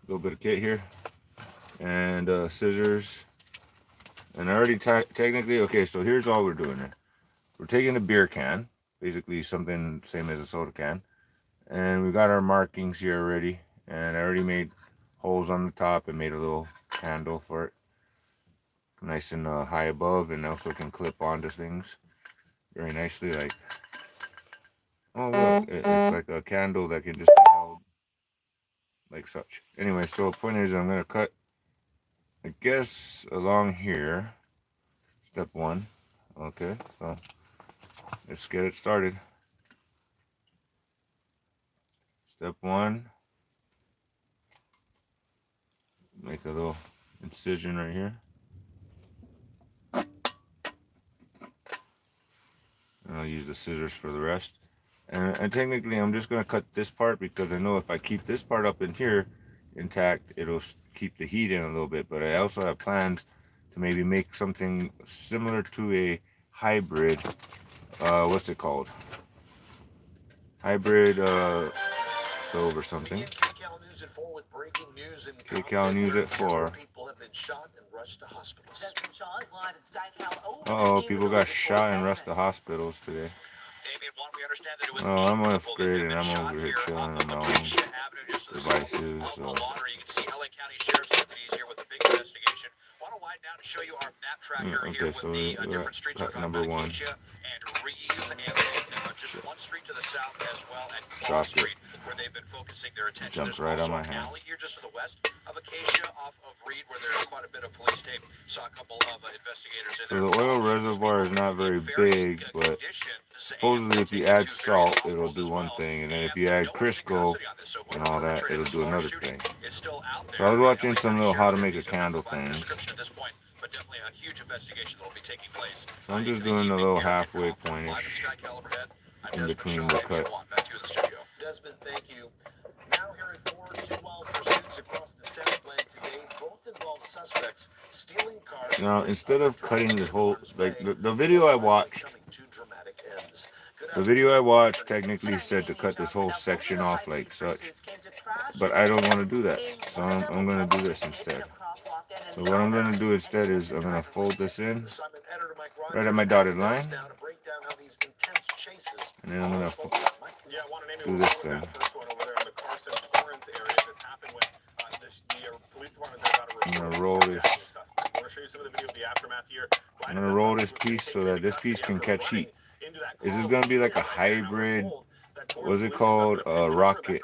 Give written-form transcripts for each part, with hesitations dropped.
little bit of kit here, and scissors. And I already technically, okay, so here's all we're doing. We're taking a beer can, basically something same as a soda can, and we got our markings here already. And I already made holes on the top and made a little handle for it, nice and high above, and also can clip onto things very nicely. Like, oh look, it's like a candle that can just be held like such. Anyway, so the point is, I'm gonna cut, I guess, along here. Step one. Okay, so let's get it started. Step one, make a little incision right here. And I'll use the scissors for the rest. And technically, I'm just going to cut this part because I know if I keep this part up in here intact, it'll keep the heat in a little bit. But I also have plans to maybe make something similar to a hybrid, what's it called? Hybrid stove or something. KCAL News at 4. Uh-oh, people got shot and rushed to hospitals today. Oh, I'm afraid, and I'm over here chilling on my own devices. So. Okay, so we got cut number one. Dropped it. Where they've been focusing their attention. Jumps right on my hand. Here just to the west of Acacia, off of Reed, where there's quite a bit of police tape. Saw a couple of investigators in there. So the oil reservoir is not very big, but supposedly if you add salt, it'll do one thing, and then if you add Crisco and all that, it'll do another thing. So I was watching some little how to make a candle things. So I'm just doing a little halfway pointish in between the cut. Desmond, thank you. Now hearing 4 two-mile pursuits across the Southland today. Both involve suspects stealing cars. Now, instead of cutting the whole, like the video I watched, technically said to cut this whole section off like such, but I don't want to do that, so I'm going to do this instead. So what I'm going to do instead is I'm going to fold this in right at my dotted line, and then I'm going to do this thing. I'm going to roll this. I'm going to roll this piece so that this piece can catch heat. Is this going to be like a hybrid, what's it called, rocket?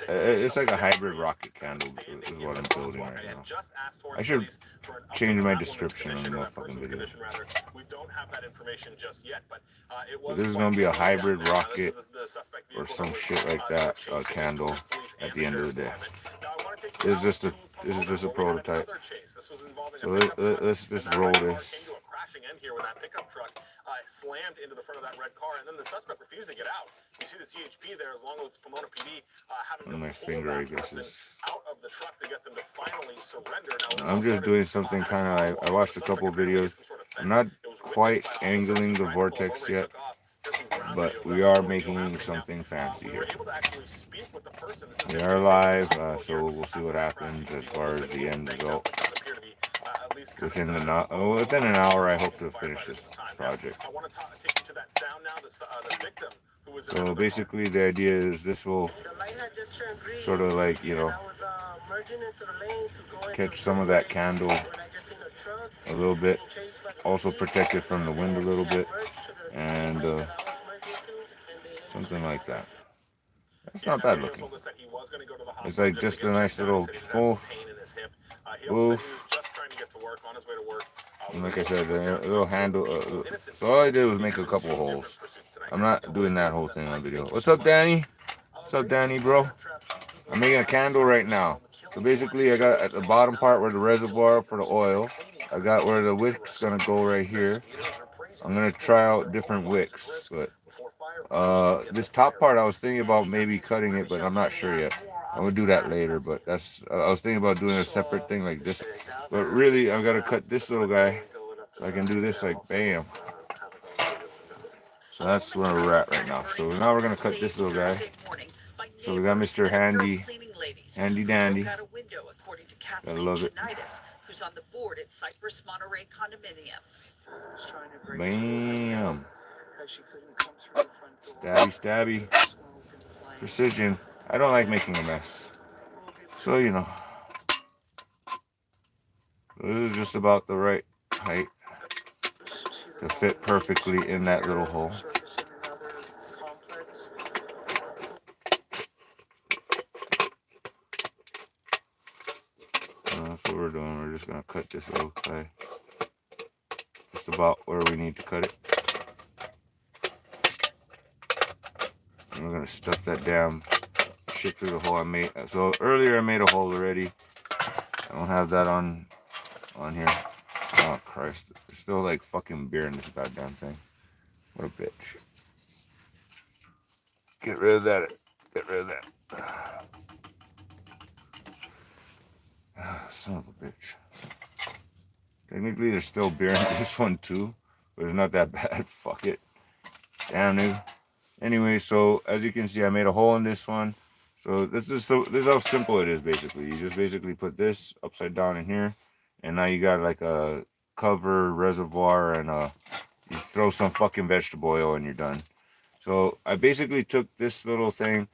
It's like a hybrid rocket candle is what I'm building right now. I should change my description on the motherfucking video. But this is going to be a hybrid rocket or some shit like that, candle at the end of the day. This is just a prototype. So let's just roll this. In here when that pickup truck slammed into the front of that red car, and then the suspect refused to get out. You see the CHP there, as long as Pomona PD having to my finger, I guess, is out of the truck to get them to finally surrender. Now, I'm just doing something kind of. I watched a couple videos. I'm not quite angling the vortex yet, but we are making something fancy here. We are live, so we'll see what happens as far as the end result. Within an hour, I hope to finish this project. So basically, the idea is this will sort of like, catch some of that candle a little bit, also protect it from the wind a little bit, and something like that. It's not bad looking. It's like just a nice little oof. And like I said, a little handle. So all I did was make a couple holes. I'm not doing that whole thing on video. What's up, Danny? What's up, Danny, bro? I'm making a candle right now. So basically, I got at the bottom part where the reservoir for the oil. I got where the wick's gonna go right here. I'm gonna try out different wicks, but this top part I was thinking about maybe cutting it, but I'm not sure yet. I'm gonna do that later, but that's I was thinking about doing a separate thing like this. But really, I've got to cut this little guy so I can do this like bam. So that's where we're at right now. So now we're gonna cut this little guy. So we got Mr. Handy ladies. Handy dandy. Broke out a window, according to Gotta Kathleen love it. Chinitis, who's on the board at Cypress Monterey Condominiums. Bam. She couldn't come through the front door. Stabby, stabby. Precision. I don't like making a mess. So, you know. This is just about the right height to fit perfectly in that little hole. That's what we're doing. We're just going to cut this little guy just about where we need to cut it. And we're going to stuff that damn shit through the hole I made. So earlier I made a hole already. I don't have that on here. Oh Christ. There's still like fucking beer in this goddamn thing. What a bitch. Get rid of that. Get rid of that. Son of a bitch. Technically there's still beer in this one too, but it's not that bad. Fuck it. Damn, dude. Anyway, so as you can see, I made a hole in this one. So this is how simple it is basically. You just basically put this upside down in here, and now you got like a cover reservoir, and you throw some fucking vegetable oil and you're done. So I basically took this little thing.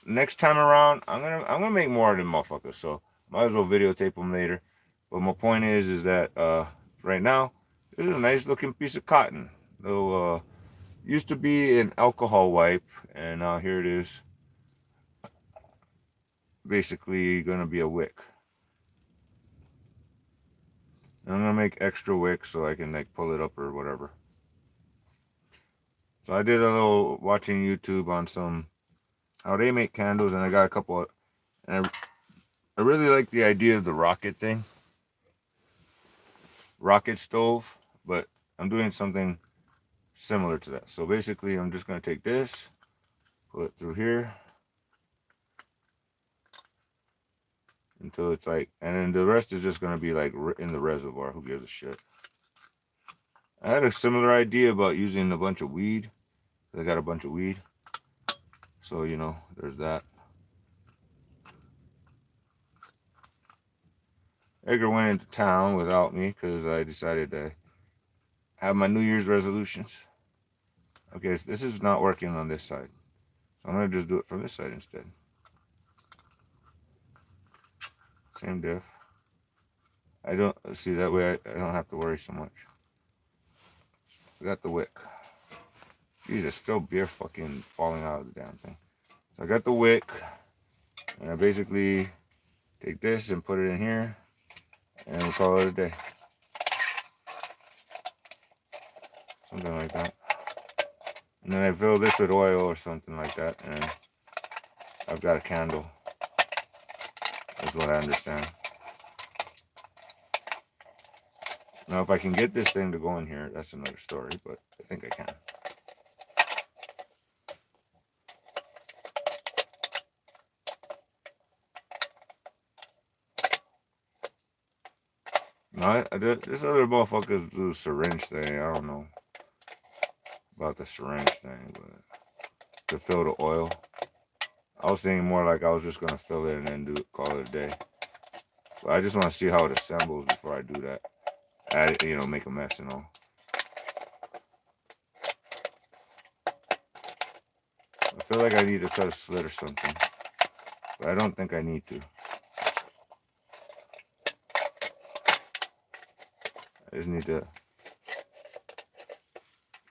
Next time around, I'm gonna make more of them motherfuckers. So might as well videotape them later. But my point is that right now this is a nice looking piece of cotton. Little used to be an alcohol wipe, and now here it is. Basically gonna be a wick. I'm gonna make extra wicks so I can like pull it up or whatever. So I did a little watching YouTube on some how they make candles, and I got a couple of, and I really like the idea of the rocket thing, rocket stove, but I'm doing something similar to that. So basically I'm just gonna take this, pull it through here until it's like, and then the rest is just gonna be like in the reservoir. Who gives a shit? I had a similar idea about using a bunch of weed. I got a bunch of weed, so you know, there's that. Edgar went into town without me because I decided to have my New Year's resolutions. Okay, so this is not working on this side, so I'm gonna just do it from this side instead. Same diff. I don't see that way. I don't have to worry so much. I got the wick. Jesus, still beer fucking falling out of the damn thing. So I got the wick, and I basically take this and put it in here, and we'll call it a day. Something like that. And then I fill this with oil or something like that, and I've got a candle. That's what I understand. Now, if I can get this thing to go in here, that's another story, but I think I can. No, this other motherfucker's do syringe thing. I don't know about the syringe thing, but to fill the oil. I was thinking more like I was just gonna fill it and then call it a day. But I just want to see how it assembles before I do that. Add it, you know, make a mess and all. I feel like I need to cut a slit or something, but I don't think I need to. I just need to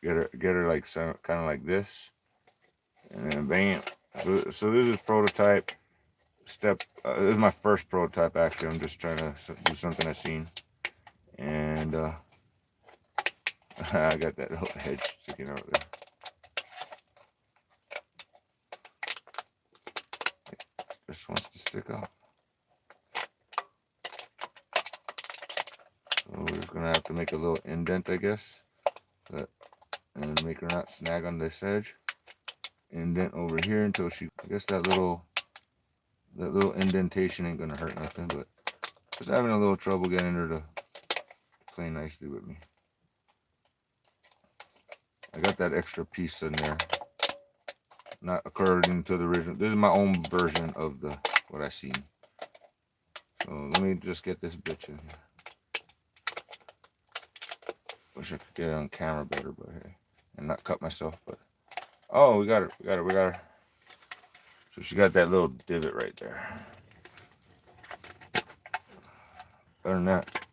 get her like kind of like this, and then bam. So this is prototype step. This is my first prototype actually. I'm just trying to do something I've seen, and I got that little hedge sticking out there. It just wants to stick out. So we're just gonna have to make a little indent, I guess, and make her not snag on this edge. Indent over here until she. I guess that little indentation ain't gonna hurt nothing, but just having a little trouble getting her to play nicely with me. I got that extra piece in there, not according to the original. This is my own version of the what I seen. So let me just get this bitch in here. Wish I could get it on camera better, but hey, and not cut myself. But oh, we got her. So she got that little divot right there. Other than that,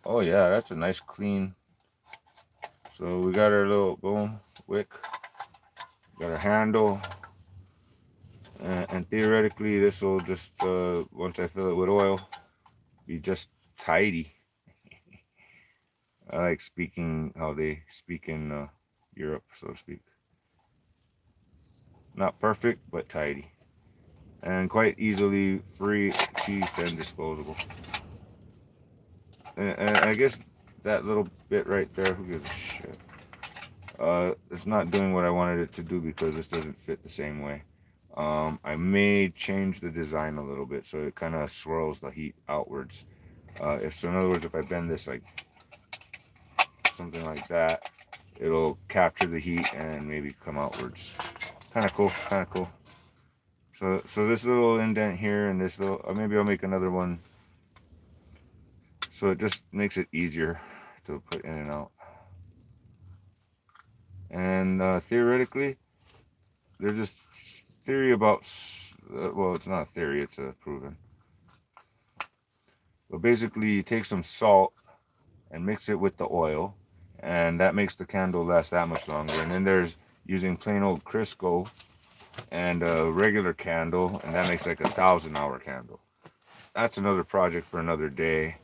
oh yeah, that's a nice clean. So we got our little boom wick. Got a handle. And theoretically, this will just, once I fill it with oil, be just tidy. I like speaking how they speak in Europe, so to speak. Not perfect, but tidy. And quite easily free, cheap, and disposable. And I guess that little bit right there, who gives a shit? It's not doing what I wanted it to do because this doesn't fit the same way. I may change the design a little bit so it kind of swirls the heat outwards. So in other words, if I bend this like something like that, it'll capture the heat and maybe come outwards. Kind of cool, kind of cool. So this little indent here and this little, maybe I'll make another one. So it just makes it easier to put in and out. And theoretically, there's just theory about, well, it's not a theory, it's a proven. But basically, you take some salt and mix it with the oil, and that makes the candle last that much longer. And then there's using plain old Crisco and a regular candle, and that makes like 1,000-hour candle. That's another project for another day.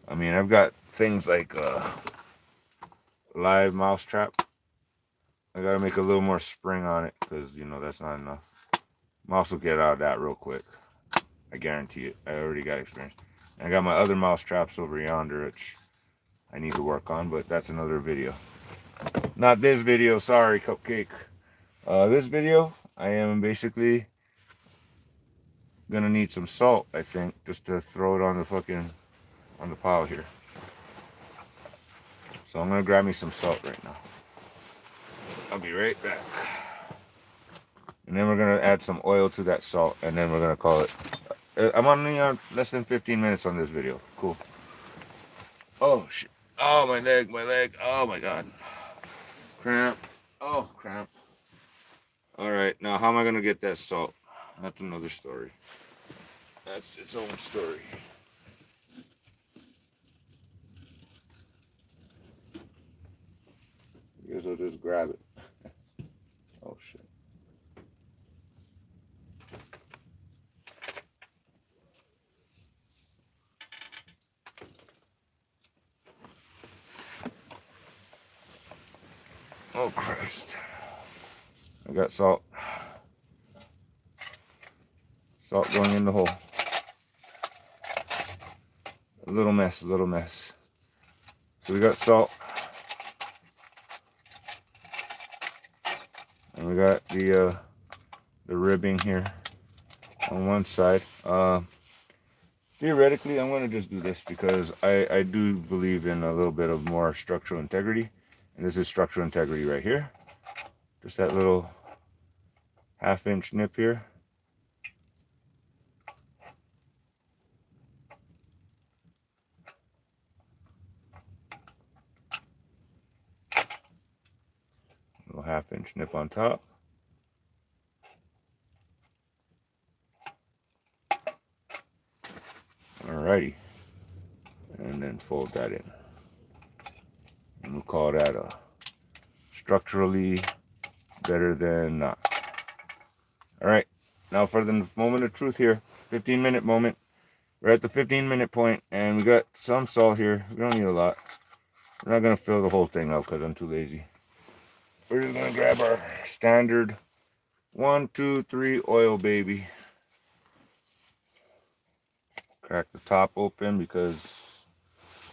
I mean, I've got things like live mouse trap. I gotta make a little more spring on it because, you know, that's not enough. Mouse will get out of that real quick. I guarantee it. I already got experience. And I got my other mouse traps over yonder, which I need to work on, but that's another video. Not this video, sorry, Cupcake. This video, I am basically gonna need some salt, I think, just to throw it on the pile here. So I'm gonna grab me some salt right now. I'll be right back. And then we're gonna add some oil to that salt, and then we're gonna call it. I'm only on less than 15 minutes on this video. Cool. Oh shit. Oh, my leg. Oh my god. Cramp. Oh, cramp. Alright, now how am I gonna get that salt? That's another story. That's its own story. I guess I'll just grab it. Oh shit. Oh Christ. I got salt. Salt going in the hole. A little mess. So we got salt. And we got the ribbing here on one side. Theoretically, I'm going to just do this because I do believe in a little bit of more structural integrity. And this is structural integrity right here. Just that little 1/2 inch nip here. Little 1/2 inch nip on top. Alrighty. And then fold that in. And we'll call that a structurally better than not. Alright, now for the moment of truth here, 15-minute moment. We're at the 15-minute point, and we got some salt here. We don't need a lot. We're not going to fill the whole thing up because I'm too lazy. We're just going to grab our standard 1, 2, 3 oil, baby. Crack the top open because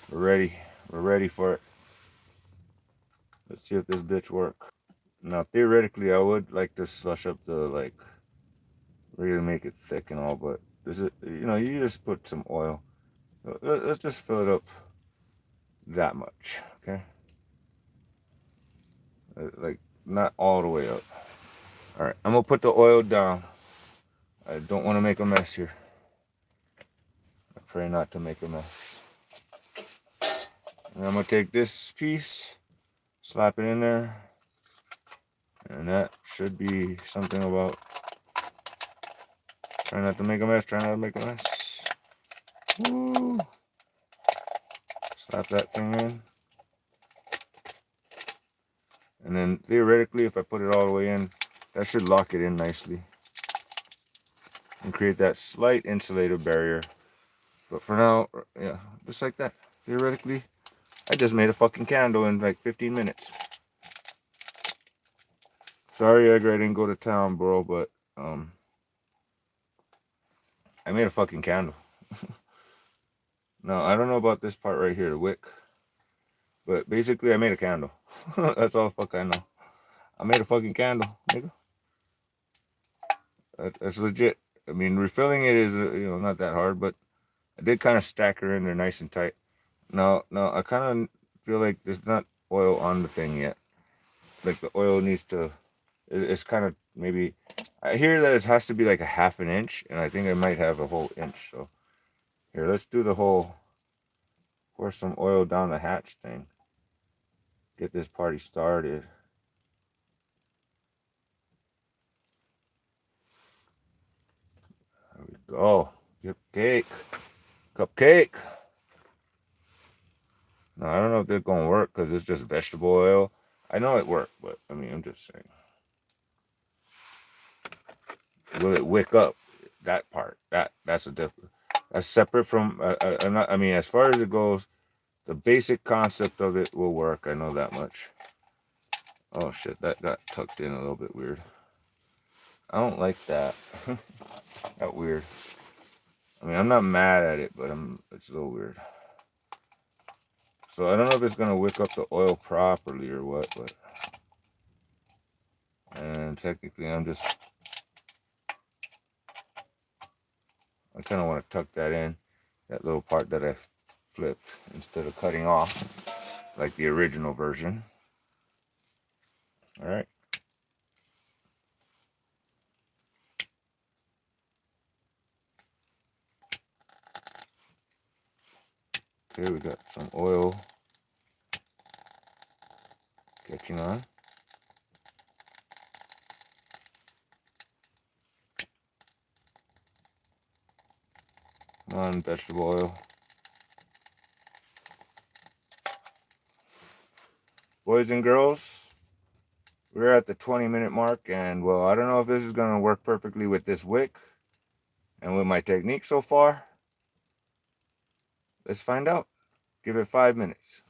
we're ready. We're ready for it. Let's see if this bitch works. Now, theoretically, I would like to slush up the, like, really make it thick and all, but this is, you know, you just put some oil. Let's just fill it up that much, okay? Like, not all the way up. All right, I'm gonna put the oil down. I don't want to make a mess here. I pray not to make a mess. And I'm going to take this piece, slap it in there, and that should be something about try not to make a mess, try not to make a mess. Woo! Slap that thing in. And then theoretically, if I put it all the way in, that should lock it in nicely and create that slight insulative barrier. But for now, yeah, just like that. Theoretically, I just made a fucking candle in like 15 minutes. Sorry, Edgar, I didn't go to town, bro, but I made a fucking candle. No, I don't know about this part right here, the wick. But basically, I made a candle. That's all the fuck I know. I made a fucking candle, nigga. That's legit. I mean, refilling it is, not that hard, but I did kind of stack her in there nice and tight. No, I kind of feel like there's not oil on the thing yet. Like the oil needs to, it's kind of maybe, I hear that it has to be like a half an inch, and I think I might have a whole inch. So here, let's do the whole, pour some oil down the hatch thing. Get this party started. There we go. Cupcake. No, I don't know if they're going to work because it's just vegetable oil. I know it worked, but I mean, I'm just saying. Will it wick up? That part. That's a different. That's separate from. I'm not. I mean, as far as it goes, the basic concept of it will work. I know that much. Oh shit, that got tucked in a little bit weird. I don't like that. That weird. I mean, I'm not mad at it, but it's a little weird. So I don't know if it's gonna wick up the oil properly or what, but and technically I kind of want to tuck that in, that little part that I flipped instead of cutting off like the original version. All right. Okay, we got some oil catching on. Come on, vegetable oil. Boys and girls, we're at the 20-minute mark, and well, I don't know if this is going to work perfectly with this wick and with my technique so far. Let's find out. Give it 5 minutes.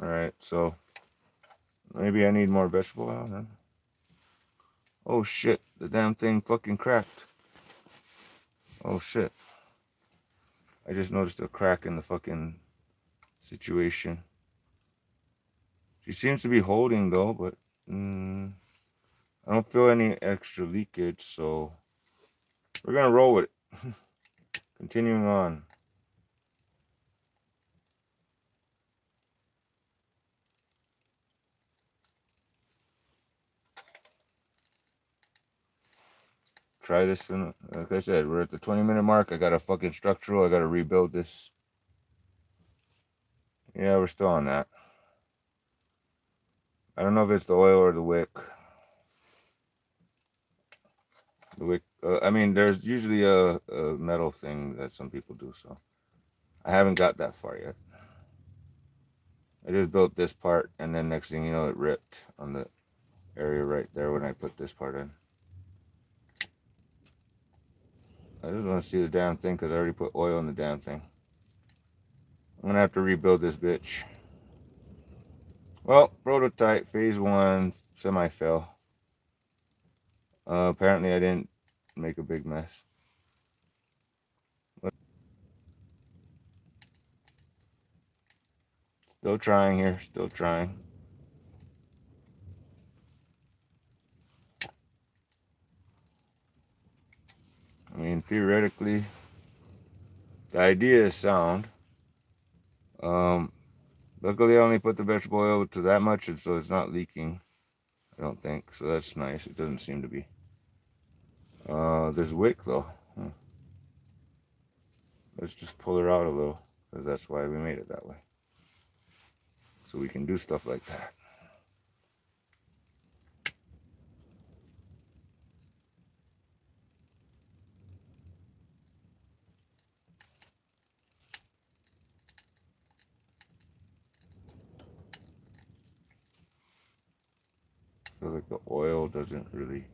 All right, so maybe I need more vegetable oil then. Oh shit, the damn thing fucking cracked. Oh shit. I just noticed a crack in the fucking situation. She seems to be holding though, but I don't feel any extra leakage, so we're gonna roll with it. Continuing on. Try this, and like I said, we're at the 20-minute mark. I got a fucking structural. I got to rebuild this. Yeah, we're still on that. I don't know if it's the oil or the wick. The wick. I mean, there's usually a metal thing that some people do, so I haven't got that far yet. I just built this part, and then next thing you know, it ripped on the area right there when I put this part in. I just want to see the damn thing because I already put oil in the damn thing. I'm gonna have to rebuild this bitch. Well, prototype phase 1 semi-fail. Apparently I didn't make a big mess. Still trying here, still trying. I mean, theoretically, the idea is sound. Luckily I only put the vegetable oil to that much, and so it's not leaking. I don't think. So that's nice. It doesn't seem to be. There's wick though. Let's just pull her out a little, because that's why we made it that way. So we can do stuff like that. I feel like the oil doesn't really...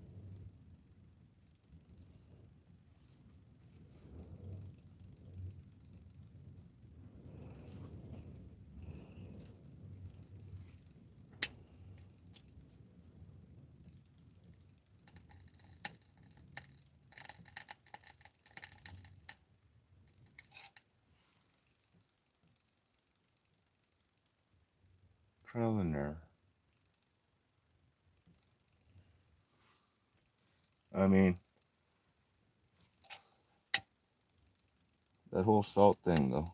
Trial and error. I mean, that whole salt thing though.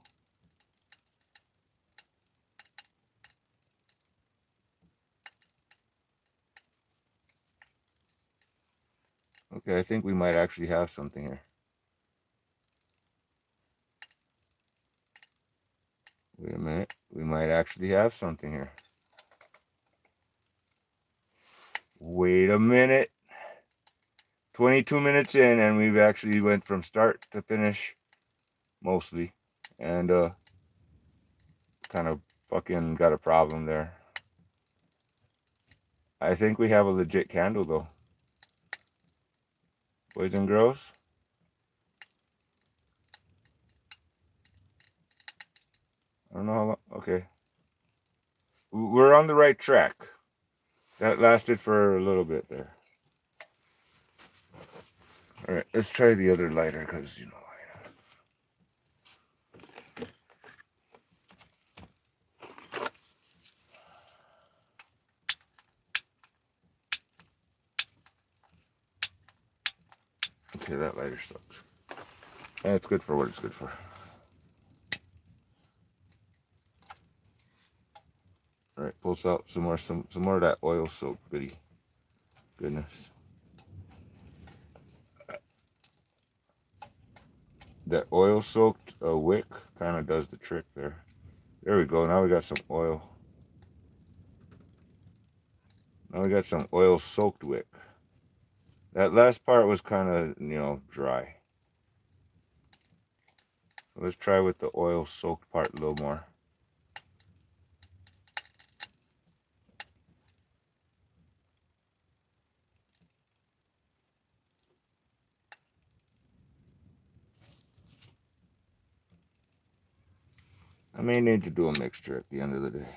Okay, I think we might actually have something here. Wait a minute. We might actually have something here. Wait a minute. 22 minutes in, and we've actually went from start to finish, mostly. And, kind of fucking got a problem there. I think we have a legit candle, though. Boys and girls. I don't know how long. Okay. We're on the right track. That lasted for a little bit there. All right, let's try the other lighter, because, you know, okay, that lighter sucks. And it's good for what it's good for. All right, pulse out some more of that oil soap goodie. Goodness. That oil soaked wick kind of does the trick there. There we go. Now we got some oil. Now we got some oil soaked wick. That last part was kind of, you know, dry. So let's try with the oil soaked part a little more. I may need to do a mixture at the end of the day.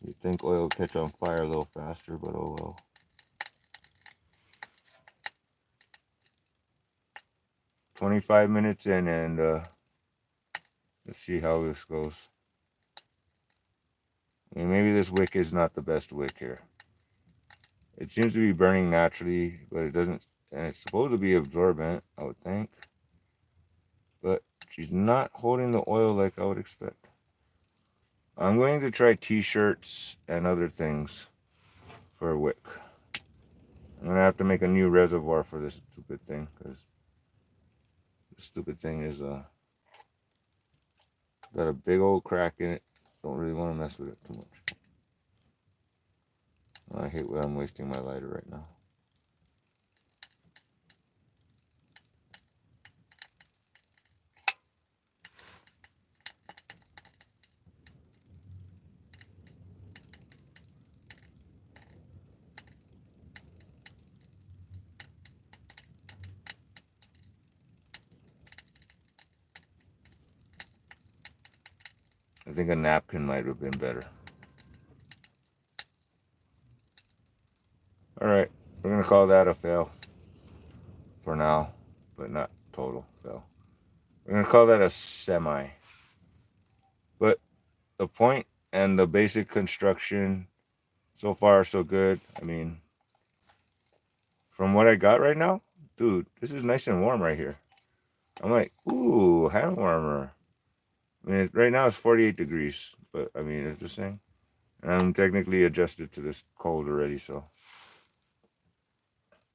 You'd think oil would catch on fire a little faster, but oh well. 25 minutes in, and let's see how this goes. I mean, maybe this wick is not the best wick here. It seems to be burning naturally, but it doesn't, and it's supposed to be absorbent, I would think. But she's not holding the oil like I would expect. I'm going to try t-shirts and other things for a wick. I'm going to have to make a new reservoir for this stupid thing, because this stupid thing is got a big old crack in it. Don't really want to mess with it too much. I hate when I'm wasting my lighter right now. I think a napkin might have been better. Alright, we're going to call that a fail for now, but not total fail. We're going to call that a semi. But the point and the basic construction, so far so good. I mean, from what I got right now, dude, this is nice and warm right here. I'm like, ooh, hand warmer. I mean, right now it's 48 degrees, but I mean, it's just saying. And I'm technically adjusted to this cold already, so.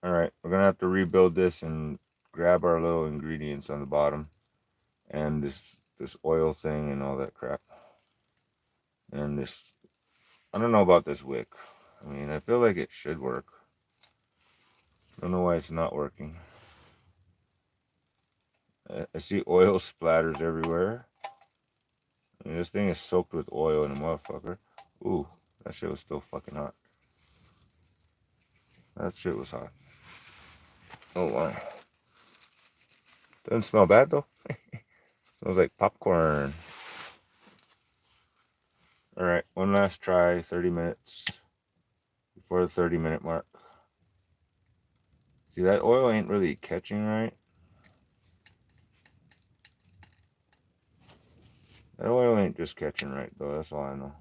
All right, we're gonna have to rebuild this and grab our little ingredients on the bottom, and this oil thing and all that crap, and this. I don't know about this wick. I mean, I feel like it should work. I don't know why it's not working. I see oil splatters everywhere. I mean, this thing is soaked with oil in a motherfucker. Ooh, that shit was still fucking hot. That shit was hot. Oh wow. Doesn't smell bad though. Smells like popcorn. Alright, one last try, 30 minutes before the 30-minute mark. See, that oil ain't really catching right. That oil ain't just catching right though, that's all I know.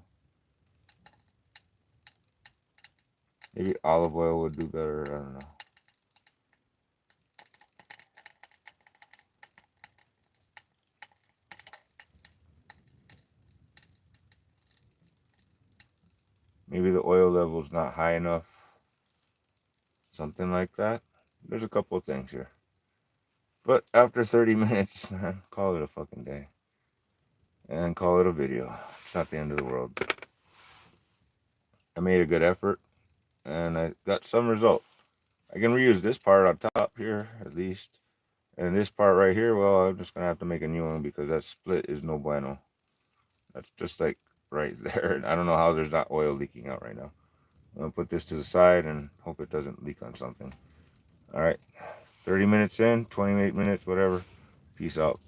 Maybe olive oil would do better, I don't know. Maybe the oil level's not high enough. Something like that. There's a couple of things here. But after 30 minutes, man, call it a fucking day. And call it a video. It's not the end of the world. I made a good effort, and I got some result. I can reuse this part on top here, at least. And this part right here, well, I'm just going to have to make a new one because that split is no bueno. That's just like right there. I don't know how there's not oil leaking out right now. I'm going to put this to the side and hope it doesn't leak on something. All right. 30 minutes in, 28 minutes, whatever. Peace out.